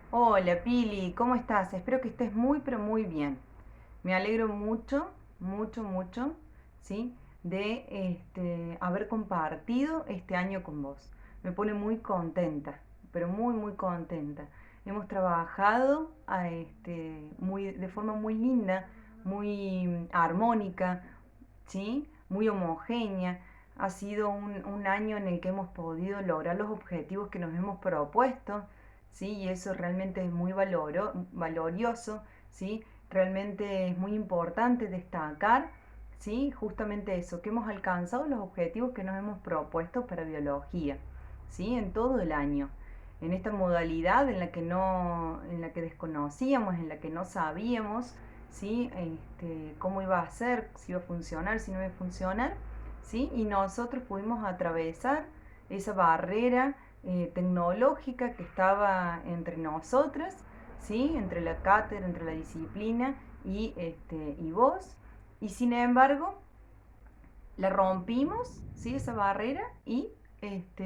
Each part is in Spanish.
Hola Pili, ¿cómo estás? Espero que estés muy pero muy bien. Me alegro mucho, mucho, mucho, ¿sí? De haber compartido este año con vos. Me pone muy contenta, pero muy, muy contenta. Hemos trabajado de forma muy linda, muy armónica, ¿sí? Muy homogénea. Ha sido un año en el que hemos podido lograr los objetivos que nos hemos propuesto, ¿sí? Y eso realmente es muy valorioso, ¿sí? Realmente es muy importante destacar, ¿sí? Justamente eso, que hemos alcanzado los objetivos que nos hemos propuesto para biología, ¿sí? En todo el año. En esta modalidad en la que no, en la que desconocíamos, en la que no sabíamos, ¿sí? Cómo iba a ser, si iba a funcionar, si no iba a funcionar, ¿sí? Y nosotros pudimos atravesar esa barrera tecnológica que estaba entre nosotras, ¿sí? Entre la cátedra, entre la disciplina y vos. Y sin embargo, la rompimos, ¿sí? Esa barrera y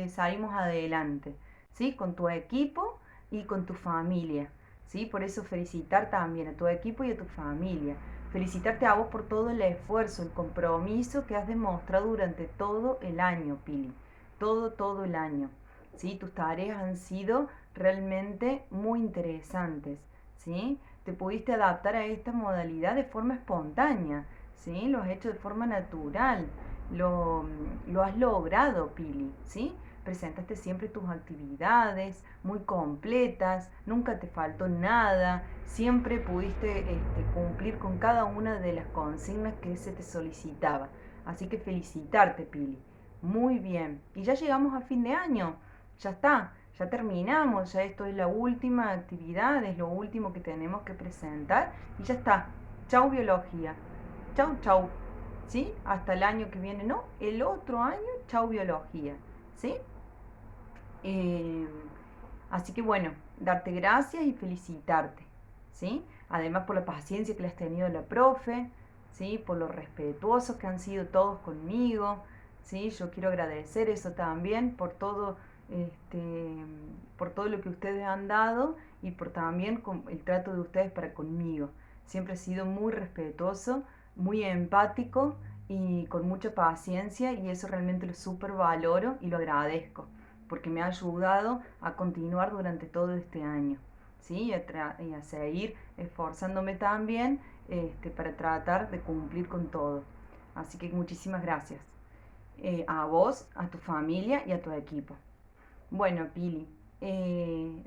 salimos adelante, ¿sí? Con tu equipo y con tu familia, ¿sí? Por eso felicitar también a tu equipo y a tu familia. Felicitarte a vos por todo el esfuerzo, el compromiso que has demostrado durante todo el año, Pili. Todo el año, ¿sí? Tus tareas han sido realmente muy interesantes, ¿sí? Te pudiste adaptar a esta modalidad de forma espontánea, ¿sí? Lo has hecho de forma natural, lo, lo has logrado, Pili, ¿sí? Presentaste siempre tus actividades muy completas, nunca te faltó nada, siempre pudiste cumplir con cada una de las consignas que se te solicitaba. Así que felicitarte, Pili. Muy bien. Y ya llegamos a fin de año. Ya está, ya terminamos, ya esto es la última actividad, es lo último que tenemos que presentar y ya está. Chau biología. Chau, chau. ¿Sí? Hasta el año que viene, no, el otro año, chau biología. ¿Sí? Eh, Así que bueno, darte gracias y felicitarte. ¿Sí? Además por la paciencia que le has tenido a la profe, ¿sí? Por lo respetuosos que han sido todos conmigo, ¿sí? Yo quiero agradecer eso también este, por todo lo que ustedes han dado y por también el trato de ustedes para conmigo. Siempre he sido muy respetuoso, muy empático y con mucha paciencia y eso realmente lo super valoro y lo agradezco porque me ha ayudado a continuar durante todo este año, ¿sí? Y a seguir esforzándome también para tratar de cumplir con todo. Así que muchísimas gracias a vos, a tu familia y a tu equipo. Bueno, Pili,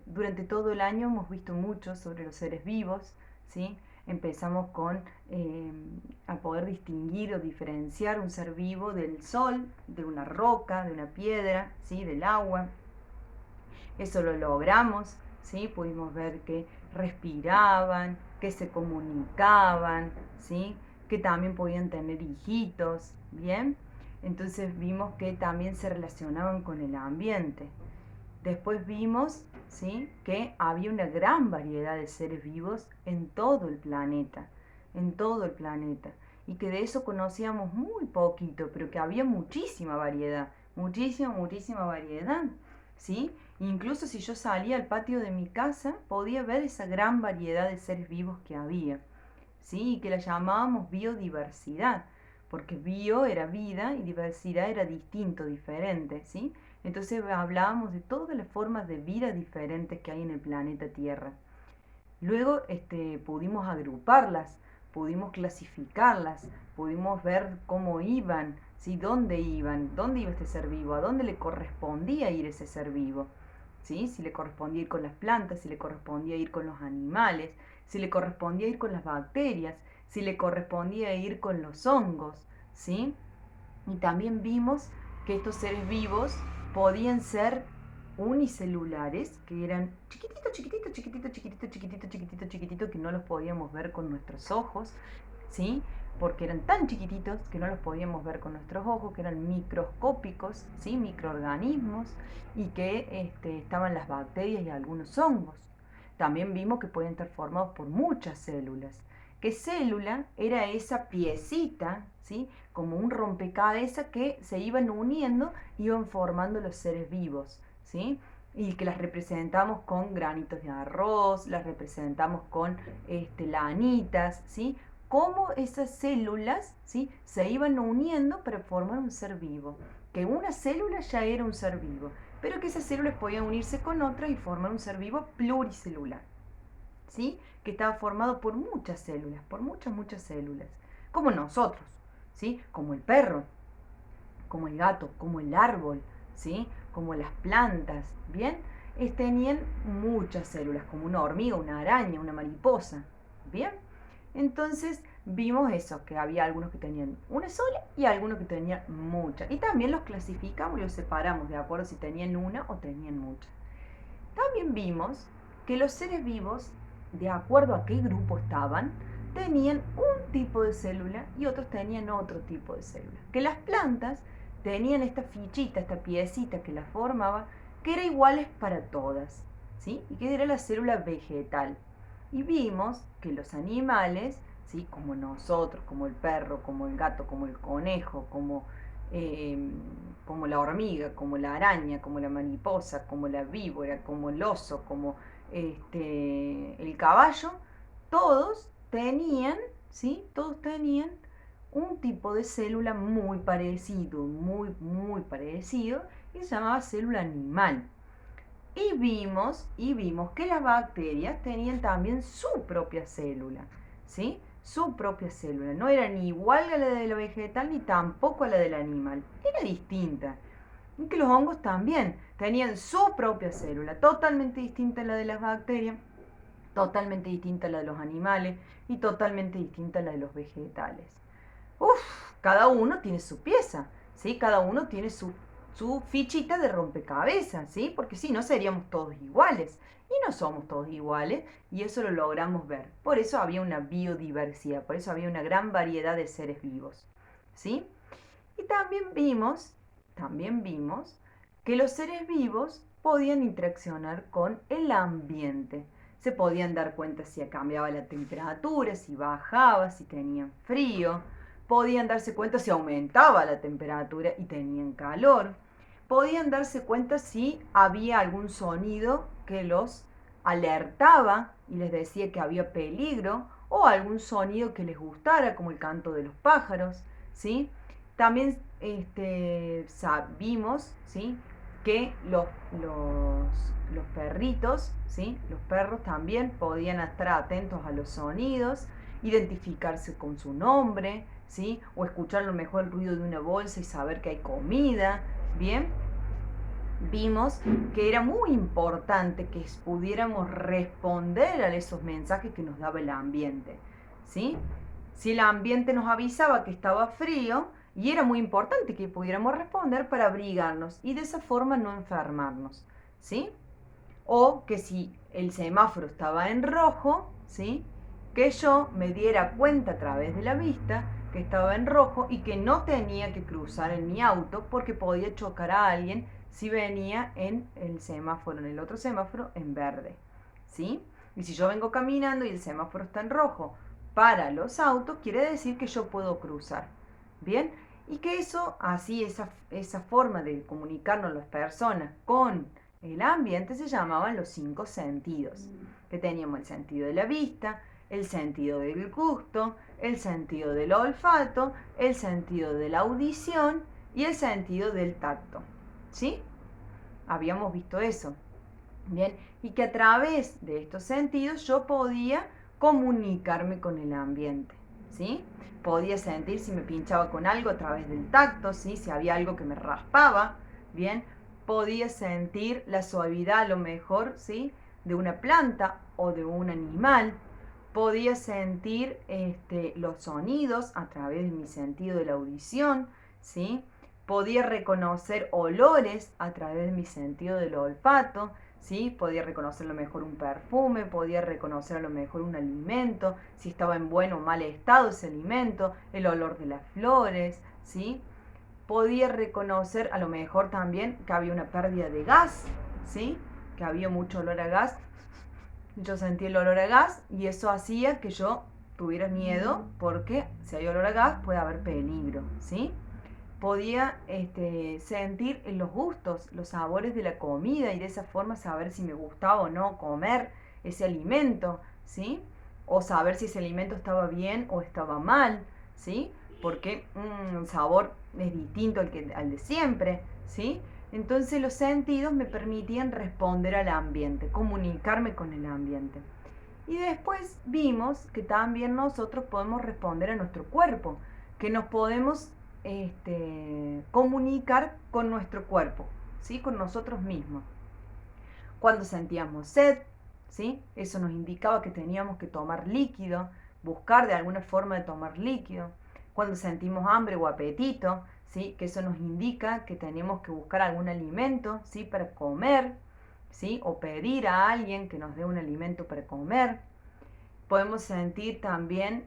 durante todo el año hemos visto mucho sobre los seres vivos, ¿sí? Empezamos con a poder distinguir o diferenciar un ser vivo del sol, de una roca, de una piedra, ¿sí? Del agua. Eso lo logramos, ¿sí? Pudimos ver que respiraban, que se comunicaban, ¿sí? Que también podían tener hijitos, ¿bien? Entonces vimos que también se relacionaban con el ambiente. Después vimos, ¿sí? Que había una gran variedad de seres vivos en todo el planeta, y que de eso conocíamos muy poquito, pero que había muchísima variedad, muchísima variedad, ¿sí? Incluso si yo salía al patio de mi casa, podía ver esa gran variedad de seres vivos que había, ¿sí? Y que la llamábamos biodiversidad, porque bio era vida y diversidad era distinto, diferente, ¿sí? Entonces hablábamos de todas las formas de vida diferentes que hay en el planeta Tierra. Luego pudimos agruparlas, pudimos clasificarlas, pudimos ver cómo iban, ¿sí? Dónde iban, dónde iba este ser vivo, a dónde le correspondía ir ese ser vivo, ¿sí? Si le correspondía ir con las plantas, si le correspondía ir con los animales, si le correspondía ir con las bacterias, si le correspondía ir con los hongos, ¿sí? Y también vimos que estos seres vivos podían ser unicelulares, que eran chiquititos, que no los podíamos ver con nuestros ojos, ¿sí? Porque eran tan chiquititos que no los podíamos ver con nuestros ojos, que eran microscópicos, ¿sí? Microorganismos, y que estaban las bacterias y algunos hongos. También vimos que pueden estar formados por muchas células. ¿Qué célula era esa piecita, ¿sí? Como un rompecabezas que se iban uniendo, iban formando los seres vivos, ¿sí? y que las representamos con granitos de arroz, las representamos con lanitas, ¿sí? Cómo esas células, ¿sí? Se iban uniendo para formar un ser vivo. Que una célula ya era un ser vivo, pero que esas células podían unirse con otras y formar un ser vivo pluricelular, ¿sí? Que estaba formado por muchas células, por muchas células, como nosotros, ¿sí? Como el perro, como el gato, como el árbol, ¿sí? Como las plantas, ¿bien? Tenían muchas células, como una hormiga, una araña, una mariposa, ¿bien? Entonces vimos eso, que había algunos que tenían una sola y algunos que tenían muchas. Y también los clasificamos y los separamos de acuerdo si tenían una o tenían muchas. También vimos que los seres vivos, de acuerdo a qué grupo estaban, tenían un tipo de célula y otros tenían otro tipo de célula. Que las plantas tenían esta fichita, esta piecita que la formaba, que era iguales para todas, ¿sí? Y que era la célula vegetal. Y vimos que los animales, ¿sí? Como nosotros, como el perro, como el gato, como el conejo, eh, como la hormiga, como la araña, como la mariposa, como la víbora, como el oso, como el caballo, todos tenían, ¿sí? Todos tenían un tipo de célula muy parecido, muy parecido, y se llamaba célula animal. Y vimos que las bacterias tenían también su propia célula, ¿sí? Su propia célula. No era ni igual a la de la vegetal ni tampoco a la del animal. Era distinta. Y que los hongos también tenían su propia célula, totalmente distinta a la de las bacterias, totalmente distinta a la de los animales y totalmente distinta a la de los vegetales. Cada uno tiene su pieza, ¿sí? Cada uno tiene su fichita de rompecabezas, ¿sí? Porque si no seríamos todos iguales. Y no somos todos iguales y eso lo logramos ver. Por eso había una biodiversidad, por eso había una gran variedad de seres vivos, ¿sí? Y también vimos que los seres vivos podían interaccionar con el ambiente. Se podían dar cuenta si cambiaba la temperatura, si bajaba, si tenían frío. Podían darse cuenta si aumentaba la temperatura y tenían calor. Podían darse cuenta si había algún sonido que los alertaba y les decía que había peligro, o algún sonido que les gustara, como el canto de los pájaros, ¿sí? También sabimos, ¿sí? Que los perritos, ¿sí? Los perros también podían estar atentos a los sonidos, identificarse con su nombre, ¿sí? O escuchar a lo mejor el ruido de una bolsa y saber que hay comida, ¿bien? Vimos que era muy importante que pudiéramos responder a esos mensajes que nos daba el ambiente, ¿sí? Si el ambiente nos avisaba que estaba frío, y era muy importante que pudiéramos responder para abrigarnos y de esa forma no enfermarnos, ¿sí? O que si el semáforo estaba en rojo, ¿sí? Que yo me diera cuenta a través de la vista que estaba en rojo y que no tenía que cruzar en mi auto porque podía chocar a alguien si venía en el semáforo, en el otro semáforo, en verde, ¿sí? Y si yo vengo caminando y el semáforo está en rojo para los autos, quiere decir que yo puedo cruzar, ¿bien? Y que eso, así, esa forma de comunicarnos las personas con el ambiente se llamaban los 5 sentidos, que teníamos el sentido de la vista, el sentido del gusto, el sentido del olfato, el sentido de la audición y el sentido del tacto, ¿sí? Habíamos visto eso, ¿bien? Y que a través de estos sentidos yo podía comunicarme con el ambiente, ¿sí? Podía sentir si me pinchaba con algo a través del tacto, ¿sí? Si había algo que me raspaba, ¿bien? Podía sentir la suavidad a lo mejor, ¿sí? De una planta o de un animal. Podía sentir los sonidos a través de mi sentido de la audición, ¿sí? Podía reconocer olores a través de mi sentido del olfato, ¿sí? Podía reconocer a lo mejor un perfume, podía reconocer a lo mejor un alimento, si estaba en buen o mal estado ese alimento, el olor de las flores, ¿sí? Podía reconocer a lo mejor también que había una pérdida de gas, ¿sí? Que había mucho olor a gas. Yo sentí el olor a gas y eso hacía que yo tuviera miedo porque si hay olor a gas puede haber peligro, ¿sí? podía sentir los gustos, los sabores de la comida y de esa forma saber si me gustaba o no comer ese alimento, ¿sí? O saber si ese alimento estaba bien o estaba mal, ¿sí? Porque el sabor es distinto al de siempre, ¿sí? Entonces los sentidos me permitían responder al ambiente, comunicarme con el ambiente. Y después vimos que también nosotros podemos responder a nuestro cuerpo, que nos podemos comunicar con nuestro cuerpo, ¿sí? Con nosotros mismos. Cuando sentíamos sed, ¿sí? Eso nos indicaba que teníamos que tomar líquido, buscar de alguna forma de tomar líquido. Cuando sentimos hambre o apetito, ¿sí? Que eso nos indica que tenemos que buscar algún alimento, ¿sí? Para comer, ¿sí? O pedir a alguien que nos dé un alimento para comer. Podemos sentir también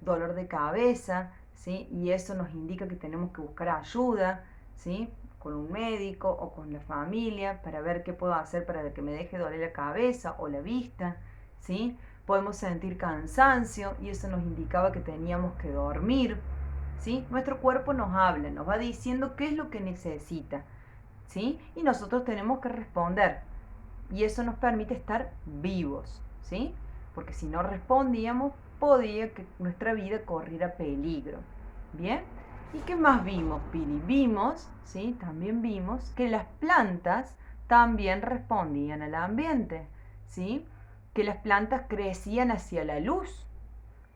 dolor de cabeza, ¿sí? Y eso nos indica que tenemos que buscar ayuda, ¿sí? Con un médico o con la familia para ver qué puedo hacer para que me deje doler la cabeza o la vista, ¿sí? Podemos sentir cansancio y eso nos indicaba que teníamos que dormir, ¿sí? Nuestro cuerpo nos habla, nos va diciendo qué es lo que necesita, ¿sí? Y nosotros tenemos que responder y eso nos permite estar vivos, ¿sí? Porque si no respondíamos, podía que nuestra vida corriera peligro. ¿Bien? ¿Y qué más vimos, Pili? Vimos, ¿sí? También vimos que las plantas también respondían al ambiente, ¿sí? Que las plantas crecían hacia la luz,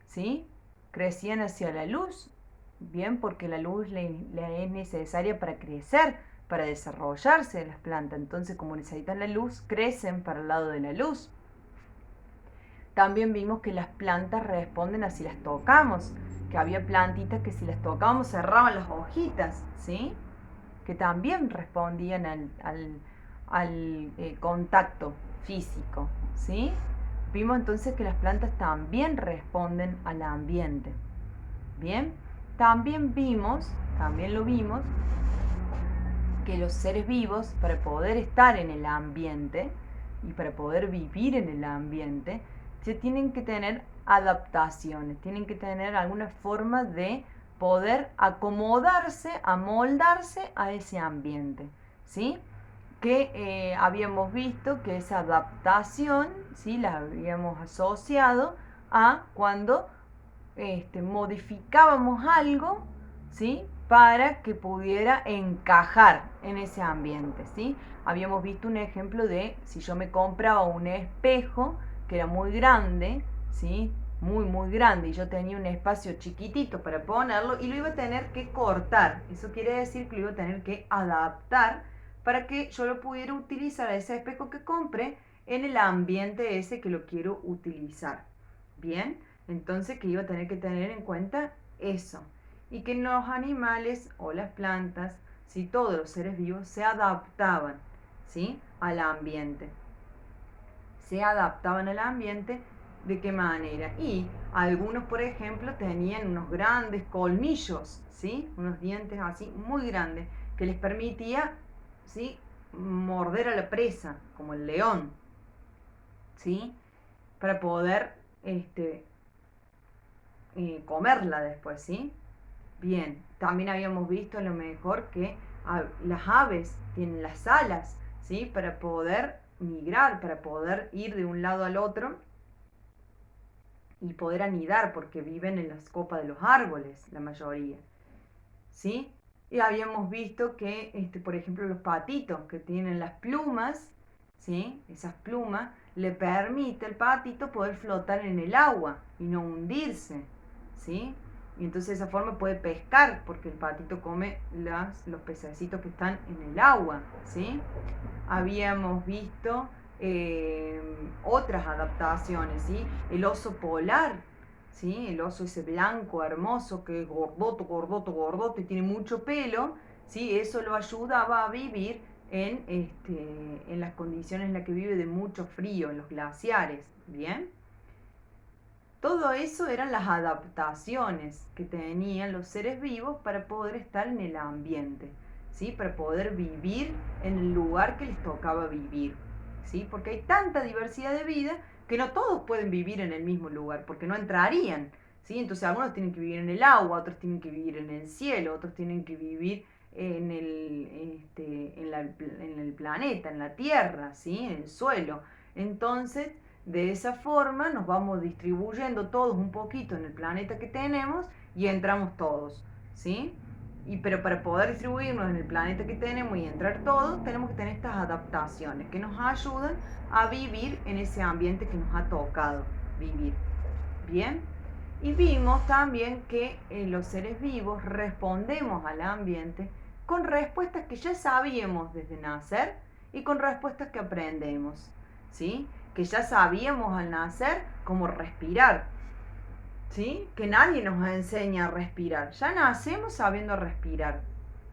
¿sí? Crecían hacia la luz, bien, porque la luz le es necesaria para crecer, para desarrollarse las plantas. Entonces, como necesitan la luz, crecen para el lado de la luz. También vimos que las plantas responden a si las tocamos, que había plantitas que si las tocábamos cerraban las hojitas, ¿sí? Que también respondían al contacto físico, ¿sí? Vimos entonces que las plantas también responden al ambiente. Bien, también lo vimos, que los seres vivos, para poder estar en el ambiente y para poder vivir en el ambiente, se tienen que tener adaptaciones, tienen que tener alguna forma de poder acomodarse, amoldarse a ese ambiente, ¿sí? Que habíamos visto que esa adaptación, ¿sí? La habíamos asociado a cuando modificábamos algo, ¿sí? Para que pudiera encajar en ese ambiente, ¿sí? Habíamos visto un ejemplo de si yo me compraba un espejo que era muy grande, ¿sí? Muy grande, y yo tenía un espacio chiquitito para ponerlo y lo iba a tener que cortar. Eso quiere decir que lo iba a tener que adaptar para que yo lo pudiera utilizar a ese espejo que compré en el ambiente ese que lo quiero utilizar. Bien, entonces que iba a tener que tener en cuenta eso. Y que los animales o las plantas, si todos los seres vivos se adaptaban, ¿sí? Al ambiente. Se adaptaban al ambiente, ¿de qué manera? Y algunos, por ejemplo, tenían unos grandes colmillos, ¿sí? Unos dientes así muy grandes, que les permitía, ¿sí? Morder a la presa, como el león, ¿sí? Para poder comerla después, ¿sí? Bien, también habíamos visto a lo mejor que las aves tienen las alas, ¿sí? Para poder migrar, para poder ir de un lado al otro y poder anidar, porque viven en las copas de los árboles, la mayoría, ¿sí? Y habíamos visto que, por ejemplo, los patitos que tienen las plumas, ¿sí? Esas plumas le permite al patito poder flotar en el agua y no hundirse, ¿sí? Y entonces de esa forma puede pescar, porque el patito come los pececitos que están en el agua, ¿sí? Habíamos visto otras adaptaciones, ¿sí? El oso polar, ¿sí? El oso ese blanco, hermoso, que es gordoto y tiene mucho pelo, ¿sí? Eso lo ayudaba a vivir en las condiciones en las que vive de mucho frío, en los glaciares, ¿bien? Todo eso eran las adaptaciones que tenían los seres vivos para poder estar en el ambiente, ¿sí? Para poder vivir en el lugar que les tocaba vivir, ¿sí? Porque hay tanta diversidad de vida que no todos pueden vivir en el mismo lugar, porque no entrarían, ¿sí? Entonces algunos tienen que vivir en el agua, otros tienen que vivir en el cielo, otros tienen que vivir en el planeta, en la tierra, ¿sí? En el suelo. Entonces, de esa forma nos vamos distribuyendo todos un poquito en el planeta que tenemos y entramos todos, ¿sí? Pero para poder distribuirnos en el planeta que tenemos y entrar todos, tenemos que tener estas adaptaciones que nos ayudan a vivir en ese ambiente que nos ha tocado vivir. Bien, y vimos también que los seres vivos respondemos al ambiente con respuestas que ya sabíamos desde nacer y con respuestas que aprendemos, ¿sí? Que ya sabíamos al nacer cómo respirar, ¿sí? Que nadie nos enseña a respirar, ya nacemos sabiendo respirar,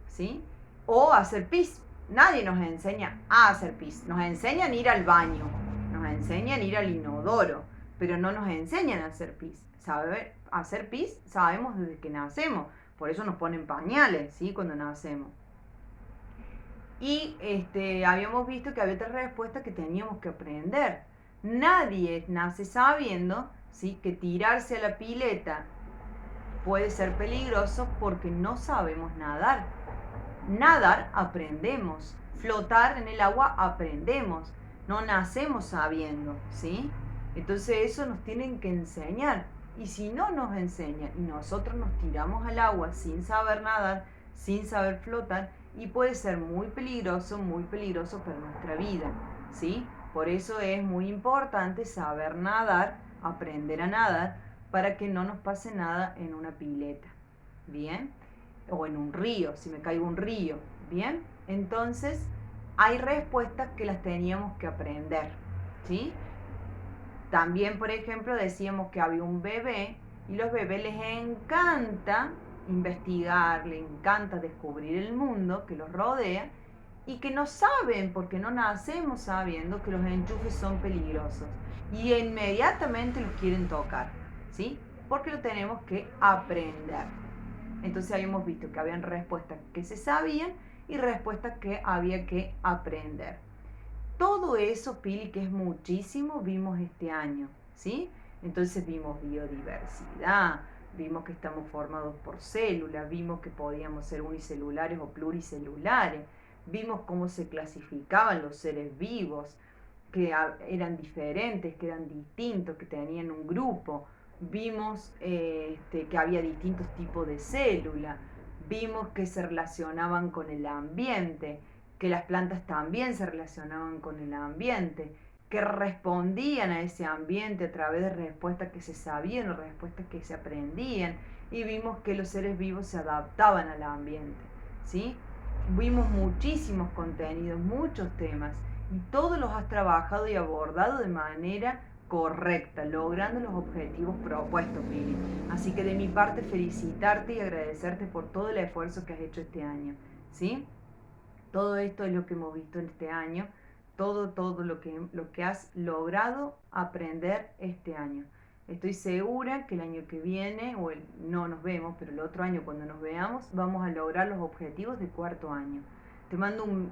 ¿sí? O hacer pis, nadie nos enseña a hacer pis, nos enseñan a ir al baño, nos enseñan a ir al inodoro, pero no nos enseñan a hacer pis. Hacer pis sabemos desde que nacemos, por eso nos ponen pañales, ¿sí? Cuando nacemos. Y habíamos visto que había otra respuesta que teníamos que aprender. Nadie nace sabiendo, ¿sí? Que tirarse a la pileta puede ser peligroso porque no sabemos nadar. Nadar aprendemos, flotar en el agua aprendemos, no nacemos sabiendo, ¿sí? Entonces eso nos tienen que enseñar. Y si no nos enseñan y nosotros nos tiramos al agua sin saber nadar, sin saber flotar, y puede ser muy peligroso para nuestra vida, ¿sí? Por eso es muy importante saber nadar, aprender a nadar, para que no nos pase nada en una pileta, ¿bien? O en un río, si me caigo un río, ¿bien? Entonces, hay respuestas que las teníamos que aprender, ¿sí? También, por ejemplo, decíamos que había un bebé y los bebés les encanta investigar, les encanta descubrir el mundo que los rodea y que no saben, porque no nacemos sabiendo que los enchufes son peligrosos y inmediatamente los quieren tocar, ¿sí? Porque lo tenemos que aprender. Entonces habíamos visto que habían respuestas que se sabían y respuestas que había que aprender. Todo eso, Pili, que es muchísimo, vimos este año, ¿sí? Entonces vimos biodiversidad, vimos que estamos formados por células, vimos que podíamos ser unicelulares o pluricelulares, vimos cómo se clasificaban los seres vivos, que eran diferentes, que eran distintos, que tenían un grupo, vimos que había distintos tipos de células, vimos que se relacionaban con el ambiente, que las plantas también se relacionaban con el ambiente, que respondían a ese ambiente a través de respuestas que se sabían o respuestas que se aprendían, y vimos que los seres vivos se adaptaban al ambiente, ¿sí? Vimos muchísimos contenidos, muchos temas, y todos los has trabajado y abordado de manera correcta, logrando los objetivos propuestos, Pili. Así que de mi parte felicitarte y agradecerte por todo el esfuerzo que has hecho este año, ¿sí? Todo esto es lo que hemos visto en este año, todo lo que has logrado aprender este año. Estoy segura que el año que viene, no nos vemos, pero el otro año cuando nos veamos, vamos a lograr los objetivos de cuarto año. Te mando un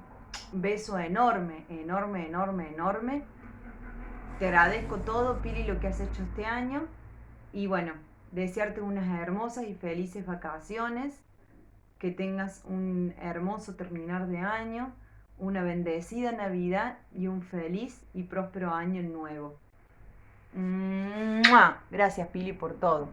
beso enorme, enorme, enorme, enorme. Te agradezco todo, Pili, lo que has hecho este año. Y bueno, desearte unas hermosas y felices vacaciones, que tengas un hermoso terminar de año, una bendecida Navidad y un feliz y próspero año nuevo. ¡Mua! Gracias, Pili, por todo.